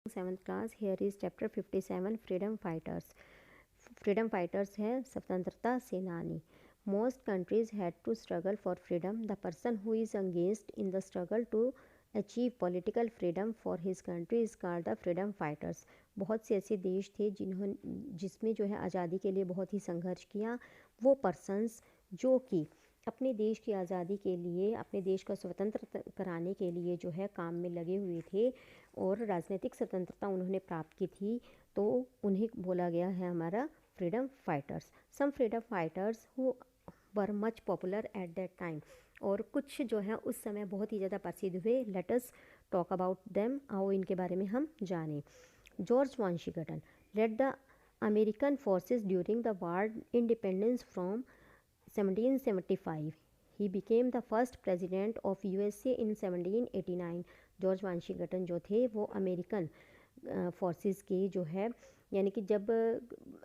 7th class. Here is chapter 57, freedom fighters. Freedom fighters है स्वतंत्रता सेनानी. Most countries had to struggle for freedom. The person who is engaged in the struggle to achieve political freedom for his country is called the freedom fighters. बहुत से ऐसे देश थे जिसमें जो है आज़ादी के लिए बहुत ही संघर्ष किया. वो पर्सन्स जो कि अपने देश की आज़ादी के लिए, अपने देश को स्वतंत्र कराने के लिए जो है काम में लगे हुए थे और राजनीतिक स्वतंत्रता उन्होंने प्राप्त की थी, तो उन्हें बोला गया है हमारा freedom fighters. Some freedom fighters who were much popular at that time. और कुछ जो है उस समय बहुत ही ज़्यादा प्रसिद्ध हुए. Let us talk about them. आओ इनके बारे में हम जानें. George Washington led the American forces during the war independence from 1775. He became the first president of USA in 1789. George Washington जो थे वो अमेरिकन फोर्सेस के जो है, यानी कि जब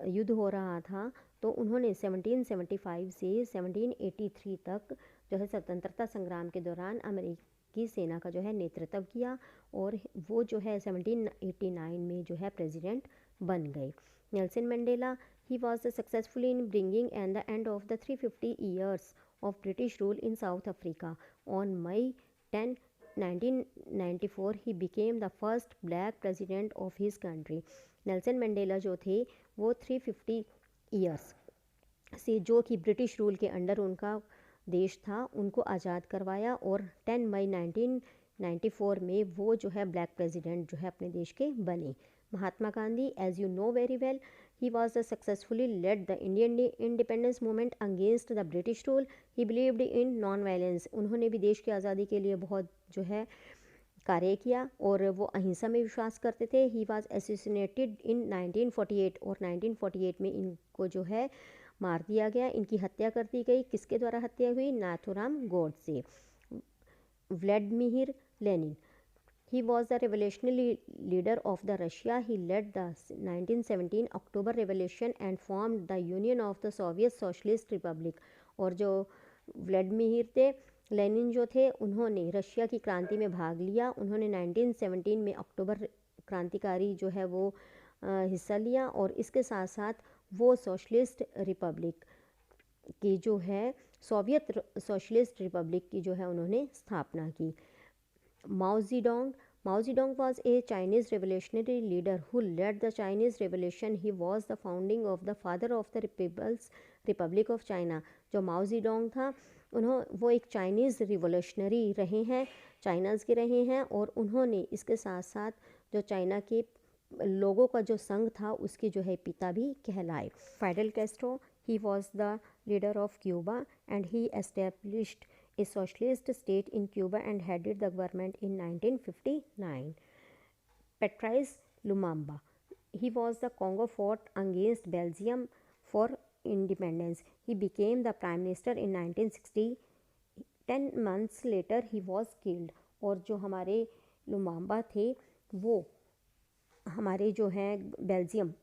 युद्ध हो रहा था तो उन्होंने 1775 से 1783 तक जो है स्वतंत्रता संग्राम के दौरान अमेरिकी सेना का जो है नेतृत्व किया और वो जो है 1789 में जो है प्रेसिडेंट बन गए. Nelson Mandela, he was successful in bringing and the end of the 350 years of British rule in South Africa. On May 10, 1994, he became the first black president of his country. Nelson Mandela जो थे वो 350 years से जो कि British rule के under उनका देश था उनको आज़ाद करवाया और 10 मई 1994 में वो जो है ब्लैक प्रेसिडेंट जो है अपने देश के बने. Mahatma Gandhi, as you know very well, he was successfully led the Indian independence movement against the British rule. He believed in non-violence. उन्होंने भी देश की आज़ादी के लिए बहुत जो है कार्य किया और वो अहिंसा में विश्वास करते थे. ही वॉज एसोसिनेटेड इन 1948 और 1948 में इनको जो है मार दिया गया, इनकी हत्या कर दी गई. किसके द्वारा हत्या हुई? Nathuram Godse. Vladimir Lenin, he was the revolutionary leader of the Russia. He led the 1917 October Revolution and formed the Union of the Soviet Socialist Republic. और जो व्लादिमीर थे, लेनिन जो थे, उन्होंने रशिया की क्रांति में भाग लिया. उन्होंने 1917 में अक्टूबर क्रांतिकारी जो है वो हिस्सा लिया और इसके साथ साथ वो सोशलिस्ट रिपब्लिक की जो है सोवियत सोशलिस्ट रिपब्लिक की जो है उन्होंने स्थापना की. Mao Zedong. Mao Zedong was a Chinese revolutionary leader who led the Chinese Revolution. He was the founding of the father of the People's Republic of China. जो माओ ज़ेडोंग था वो एक चाइनीज़ रिवोल्यूशनरी रहे हैं, चाइनाज़ के रहे हैं और उन्होंने इसके साथ साथ जो चाइना के लोगों का जो संघ था उसके जो है पिता भी कहलाए. फाइडल Castro, he was the leader of Cuba and he established a socialist state in Cuba and headed the government in 1959. Patrice Lumumba, he was the Congo fought against Belgium for independence. He became the prime minister in 1960. 10 months later he was killed. और जो हमारे लुमाम्बा थे वो हमारे जो हैं Belgium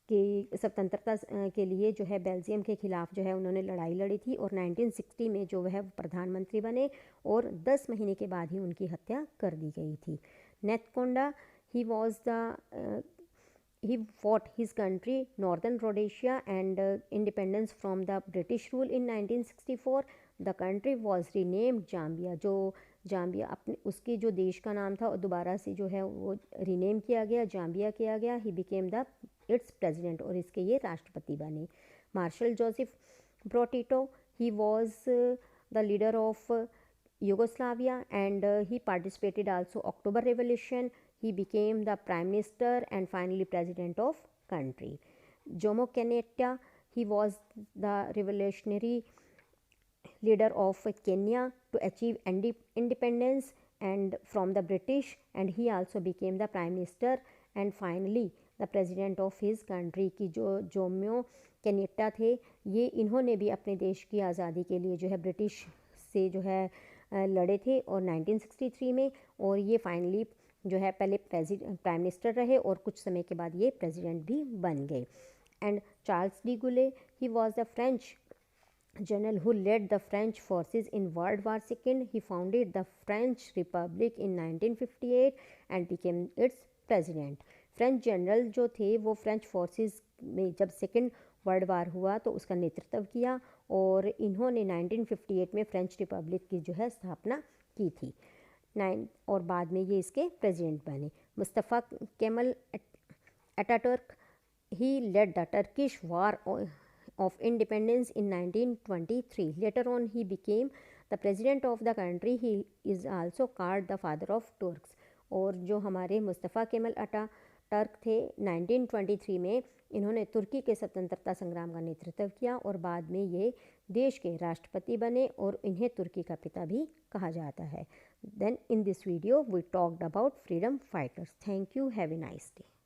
की स्वतंत्रता के लिए जो है बेल्जियम के ख़िलाफ़ जो है उन्होंने लड़ाई लड़ी थी और 1960 में जो है प्रधानमंत्री बने और 10 महीने के बाद ही उनकी हत्या कर दी गई थी. नेतकोंडा, he was the he fought his country northern Rhodesia and independence from the British rule in 1964. The country was renamed Zambia. जो जाम्बिया अपने उसके जो देश का नाम था दोबारा से जो है वो रीनेम किया गया, जाम्बिया किया गया. He became the its president और इसके ये राष्ट्रपति बने. Marshal Joseph Broz Tito, he was the leader of Yugoslavia and he participated also October Revolution. He became the prime minister and finally president of country. Jomo Kenyatta, he was the revolutionary leader of Kenya to achieve independence and from the British and he also became the prime minister and finally the president of his country. की जो Jomo Kenyatta थे ये इन्होंने भी अपने देश की आज़ादी के लिए जो है ब्रिटिश से जो है लड़े थे और 1963 में और ये फाइनली जो है पहले प्राइम मिनिस्टर रहे और कुछ समय के बाद ये प्रेसिडेंट भी बन गए. And Charles de Gaulle, he was the French general who led the French forces in World War II. He founded the French Republic in 1958 and became its president. French general जो थे वो French forces में जब second world war हुआ तो उसका नेतृत्व किया और इन्होंने 1958 में फ्रेंच रिपब्लिक की जो है स्थापना की थी। और बाद में ये इसके प्रेसिडेंट बने। Mustafa Kemal Ataturk, he led the Turkish War of Independence in 1923. Later on, he became the president of the country. He is also called the father of Turks. और जो हमारे मुस्तफ़ा केमल अटातुर्क थे 1923 में इन्होंने तुर्की के स्वतंत्रता संग्राम का नेतृत्व किया और बाद में ये देश के राष्ट्रपति बने और इन्हें तुर्की का पिता भी कहा जाता है। Then in this video we talked about freedom fighters. Thank you, have a nice day.